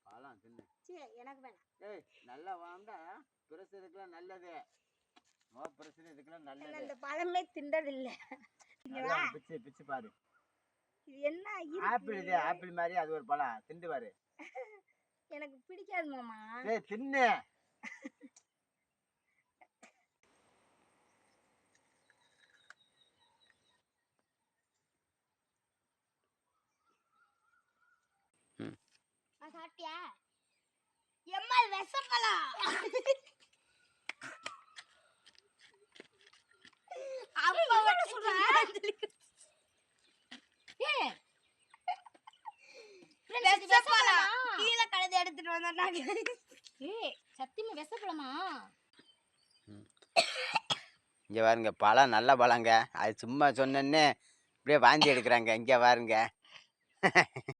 பழம் தின்னு. எனக்கு வேணாம். ஏய் நல்லா வாண்டா, பிரஸ் இதுக்கெல்லாம் நல்லது. நோ பிரஸ் இதுக்கெல்லாம் நல்லது. இந்த பழமே திண்டது இல்ல. நல்லா பிச்சு பிச்சு பாரு. இது என்ன ஆப்பிள்? இது ஆப்பிள் மாதிரி அது ஒரு பழம், திண்டு பாரு. எனக்கு பிடிக்காது மாமா. ஏய் தின்னு. சாப்பிட்டியா? எம்மால் விஷப்பழம். கீழே கலந்து எடுத்துட்டு வந்தாங்க. சத்தியமா விஷப்பழமா? இங்க பாருங்க, பழம் நல்ல பழங்க. அது சும்மா சொன்னேன்னு இப்படியே வாந்தி எடுக்கிறாங்க. இங்க பாருங்க.